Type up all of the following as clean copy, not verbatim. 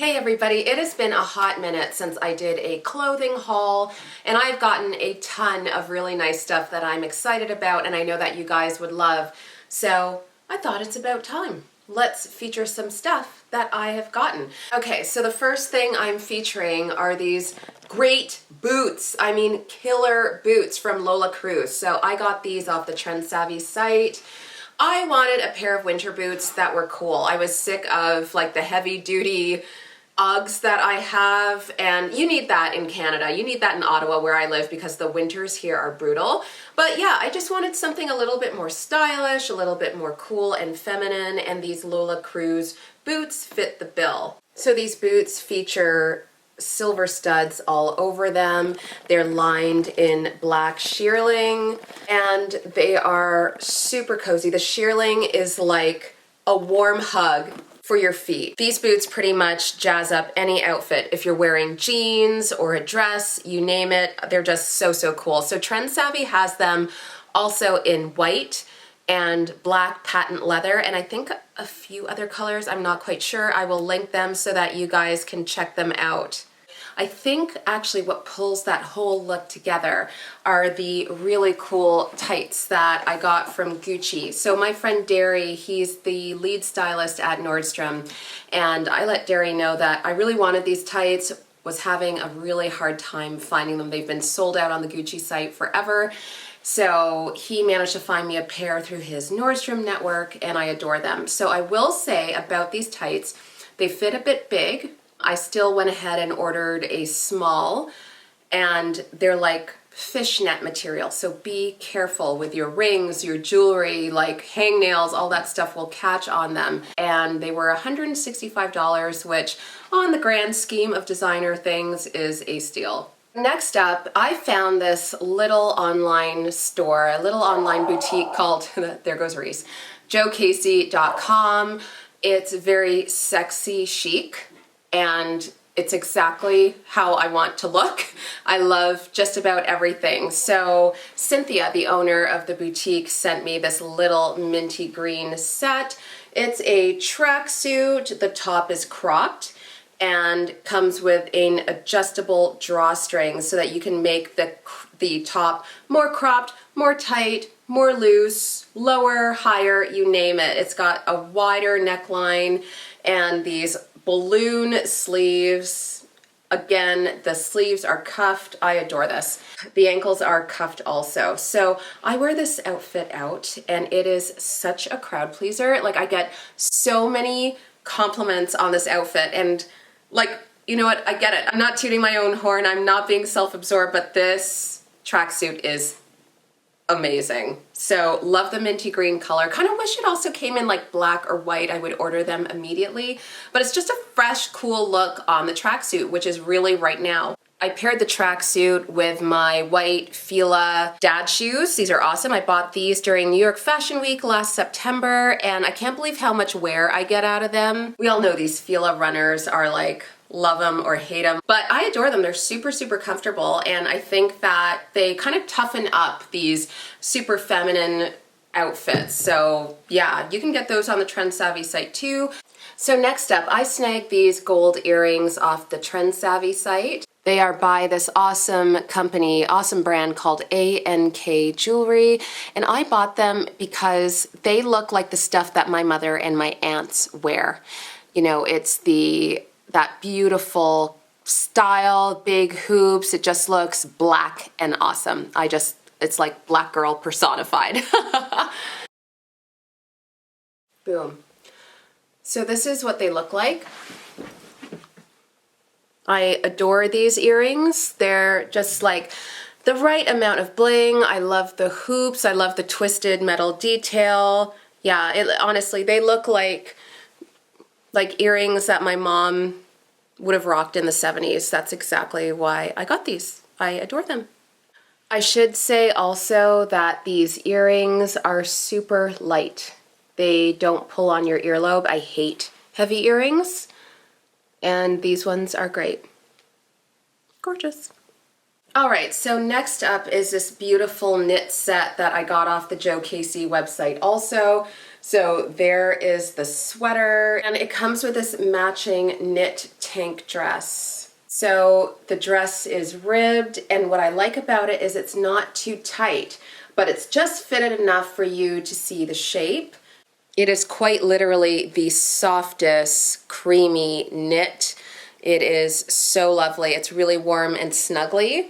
Hey everybody, it has been a hot minute since I did a clothing haul, and I've gotten a ton of really nice stuff that I'm excited about and I know that you guys would love. So I thought it's about time. Let's feature some stuff that I have gotten. Okay, so the first thing I'm featuring are these great boots. I mean, killer boots from Lola Cruz. So I got these off the Trendsavvy site. I wanted a pair of winter boots that were cool. I was sick of like the heavy duty Uggs that I have, and you need that in Canada. You need that in Ottawa where I live because the winters here are brutal. But yeah, I just wanted something a little bit more stylish, a little bit more cool and feminine, and these Lola Cruz boots fit the bill. So these boots feature silver studs all over them. They're lined in black shearling and they are super cozy. The shearling is like a warm hug for your feet. These boots pretty much jazz up any outfit. If you're wearing jeans or a dress, you name it, they're just so cool. So Trendsavvy has them also in white and black patent leather, and I think a few other colors, I'm not quite sure. I will link them so that you guys can check them out. I think actually what pulls that whole look together are the really cool tights that I got from Gucci. So my friend Derry, he's the lead stylist at Nordstrom, and I let Derry know that I really wanted these tights, was having a really hard time finding them. They've been sold out on the Gucci site forever. So he managed to find me a pair through his Nordstrom network, and I adore them. So I will say about these tights, they fit a bit big. I still went ahead and ordered a small, and they're like fishnet material. So be careful with your rings, your jewelry, like hangnails, all that stuff will catch on them. And they were $165, which on the grand scheme of designer things is a steal. Next up, I found this little online store, a little online boutique called, there goes Reese, joecasey.com. It's very sexy chic, and it's exactly how I want to look. I love just about everything. So Cynthia, the owner of the boutique, sent me this little minty green set. It's a tracksuit. The top is cropped and comes with an adjustable drawstring so that you can make the top more cropped, more tight, more loose, lower, higher, you name it. It's got a wider neckline and these balloon sleeves. Again, the sleeves are cuffed. I adore this. The ankles are cuffed also. So I wear this outfit out and it is such a crowd pleaser. Like, I get so many compliments on this outfit, and like, you know what, I get it. I'm not tooting my own horn. I'm not being self-absorbed, but this tracksuit is amazing. So love the minty green color. Kind of wish it also came in like black or white. I would order them immediately, but it's just a fresh, cool look on the tracksuit, which is really right now. I paired the tracksuit with my white Fila dad shoes. These are awesome. I bought these during New York Fashion Week last September, and I can't believe how much wear I get out of them. We all know these Fila runners are like, love them or hate them, but I adore them. They're super comfortable, and I think that they kind of toughen up these super feminine outfits. So yeah, you can get those on the Trendsavvy site too. So next up, I snagged these gold earrings off the Trendsavvy site. They are by this awesome company, awesome brand called A&K Jewelry, and I bought them because they look like the stuff that my mother and my aunts wear. You know, it's that beautiful style, big hoops. It just looks black and awesome. It's like black girl personified. Boom. So this is what they look like. I adore these earrings. They're just like the right amount of bling. I love the hoops. I love the twisted metal detail. Yeah, honestly, they look like earrings that my mom would have rocked in the 70s. That's exactly why I got these. I adore them. I should say also that these earrings are super light. They don't pull on your earlobe. I hate heavy earrings, and these ones are great. Gorgeous. All right, so next up is this beautiful knit set that I got off the Joe Casey website also. So there is the sweater, and it comes with this matching knit tank dress. So the dress is ribbed, and what I like about it is it's not too tight, but it's just fitted enough for you to see the shape. It is quite literally the softest, creamy knit. It is so lovely. It's really warm and snuggly.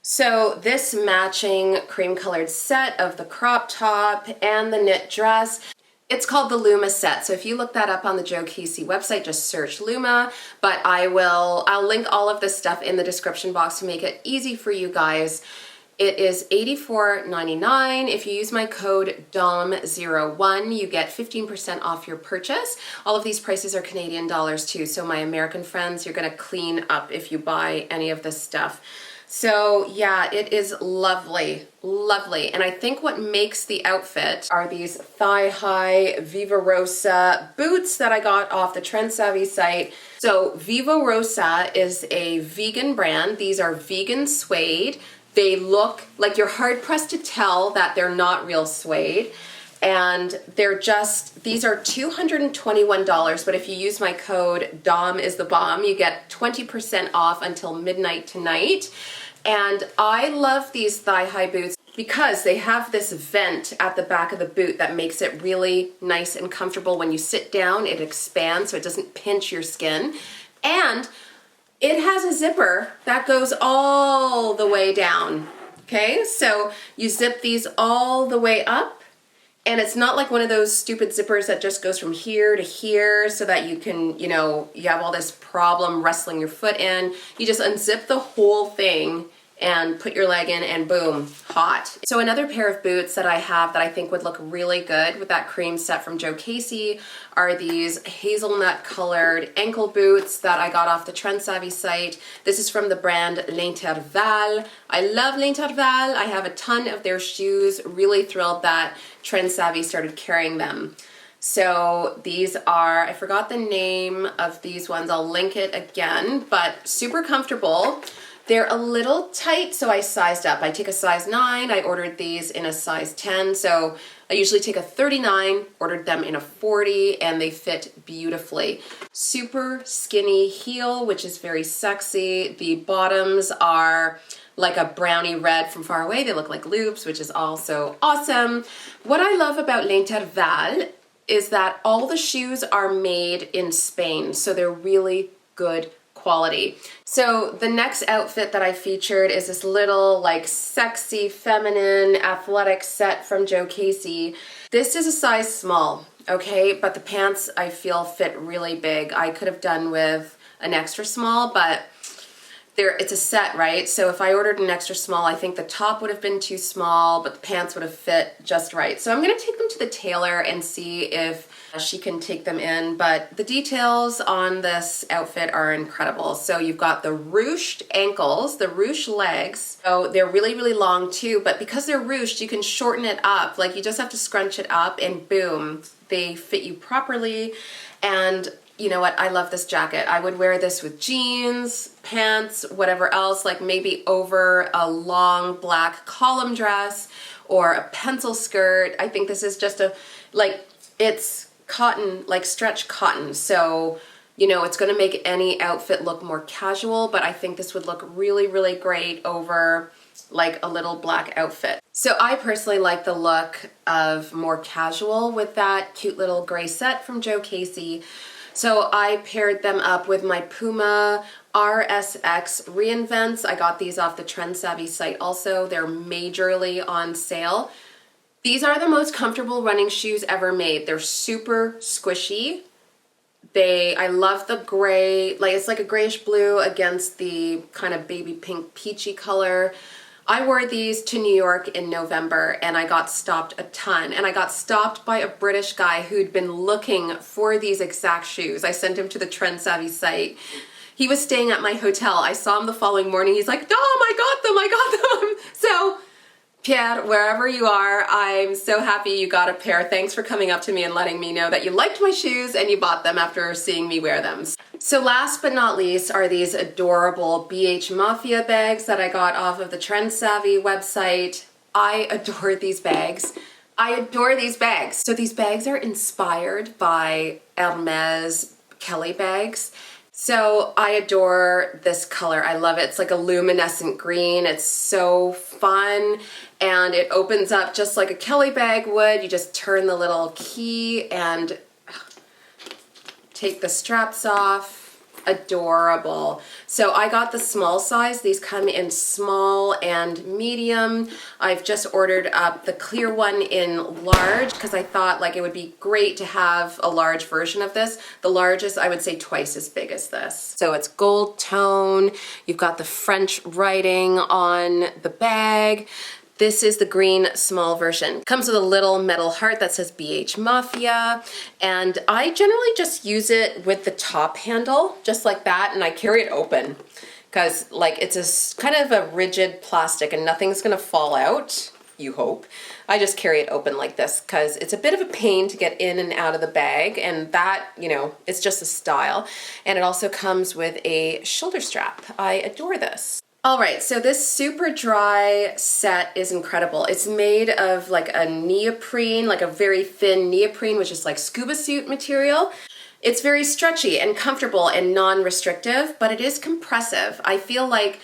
So this matching cream colored set of the crop top and the knit dress, it's called the Loomis Set. So if you look that up on the Joe Casey website, just search Luma, but I'll link all of this stuff in the description box to make it easy for you guys. It is $84.99. If you use my code DOM01, you get 15% off your purchase. All of these prices are Canadian dollars too, so my American friends, you're gonna clean up if you buy any of this stuff. So yeah, it is lovely, lovely. And I think what makes the outfit are these thigh-high Viva Rosa boots that I got off the Trendsavvy site. So Viva Rosa is a vegan brand. These are vegan suede. They look like you're hard-pressed to tell that they're not real suede. And these are $221, but if you use my code DOM is the bomb, you get 20% off until midnight tonight. And I love these thigh-high boots because they have this vent at the back of the boot that makes it really nice and comfortable. When you sit down, it expands so it doesn't pinch your skin. And it has a zipper that goes all the way down, okay? So you zip these all the way up, and it's not like one of those stupid zippers that just goes from here to here so that you can, you have all this problem wrestling your foot in. You just unzip the whole thing and put your leg in and boom, hot. So another pair of boots that I have that I think would look really good with that cream set from Joe Casey are these hazelnut colored ankle boots that I got off the Trendsavvy site. This is from the brand L'Intervalle. I love L'Intervalle. I have a ton of their shoes. Really thrilled that Trendsavvy started carrying them. So these are, I forgot the name of these ones. I'll link it again, but super comfortable. They're a little tight, so I sized up. I take a size 9, I ordered these in a size 10, so I usually take a 39, ordered them in a 40, and they fit beautifully. Super skinny heel, which is very sexy. The bottoms are like a brownie red from far away. They look like loops, which is also awesome. What I love about L'Intervalle is that all the shoes are made in Spain, so they're really good quality. So the next outfit that I featured is this little like sexy feminine athletic set from Joe Casey. This is a size small, okay, but the pants I feel fit really big. I could have done with an extra small, but it's a set, right? So if I ordered an extra small, I think the top would have been too small, but the pants would have fit just right. So I'm gonna take them to the tailor and see if she can take them in, but the details on this outfit are incredible. So you've got the ruched ankles, the ruched legs. So they're really, really long too, but because they're ruched, you can shorten it up. Like you just have to scrunch it up and boom, they fit you properly. And you know what? I love this jacket. I would wear this with jeans, pants, whatever else, like maybe over a long black column dress or a pencil skirt. I think this is just it's cotton, like stretch cotton. So, it's going to make any outfit look more casual, but I think this would look really, really great over like a little black outfit. So I personally like the look of more casual with that cute little gray set from Joe Casey. So I paired them up with my Puma RSX reinvents. I got these off the Trendsavvy site also. They're majorly on sale. These are the most comfortable running shoes ever made. They're super squishy. I love the gray, like it's like a grayish blue against the kind of baby pink peachy color. I wore these to New York in November and I got stopped a ton. And I got stopped by a British guy who'd been looking for these exact shoes. I sent him to the Trendsavvy site. He was staying at my hotel. I saw him the following morning. He's like, Dom, I got them. So Pierre, wherever you are, I'm so happy you got a pair. Thanks for coming up to me and letting me know that you liked my shoes and you bought them after seeing me wear them. So last but not least are these adorable BH Mafia bags that I got off of the Trendsavvy website. I adore these bags. I adore these bags. So these bags are inspired by Hermes Kelly bags. So I adore this color. I love it. It's like a luminescent green. It's so fun and it opens up just like a Kelly bag would. You just turn the little key and take the straps off. Adorable. So I got the small size. These come in small and medium. I've just ordered up the clear one in large because I thought like it would be great to have a large version of this. The largest, I would say twice as big as this. So it's gold tone. You've got the French writing on the bag. This is the green small version. Comes with a little metal heart that says BH Mafia, and I generally just use it with the top handle, just like that, and I carry it open because like it's a kind of a rigid plastic and nothing's gonna fall out, you hope. I just carry it open like this because it's a bit of a pain to get in and out of the bag, and that, you know, it's just a style. And it also comes with a shoulder strap. I adore this. All right, so this super dry set is incredible. It's made of like a neoprene, like a very thin neoprene, which is like scuba suit material. It's very stretchy and comfortable and non-restrictive, but it is compressive. I feel like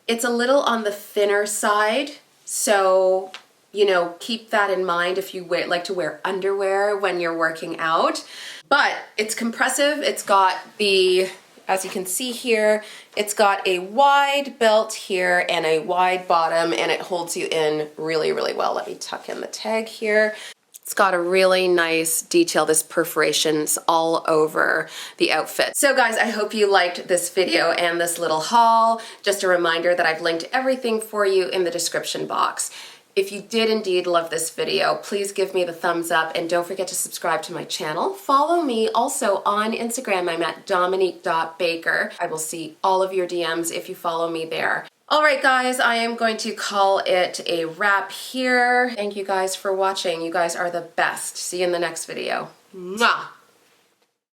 it's a little on the thinner side, so you know, keep that in mind if you like to wear underwear when you're working out. But it's compressive. It's got the, as you can see here, it's got a wide belt here and a wide bottom, and it holds you in really, really well. Let me tuck in the tag here. It's got a really nice detail, this perforations all over the outfit. So guys, I hope you liked this video and this little haul. Just a reminder that I've linked everything for you in the description box. If you did indeed love this video, please give me the thumbs up and don't forget to subscribe to my channel. Follow me also on Instagram. I'm at dominique.baker. I will see all of your DMs if you follow me there. All right, guys, I am going to call it a wrap here. Thank you guys for watching. You guys are the best. See you in the next video. Mwah!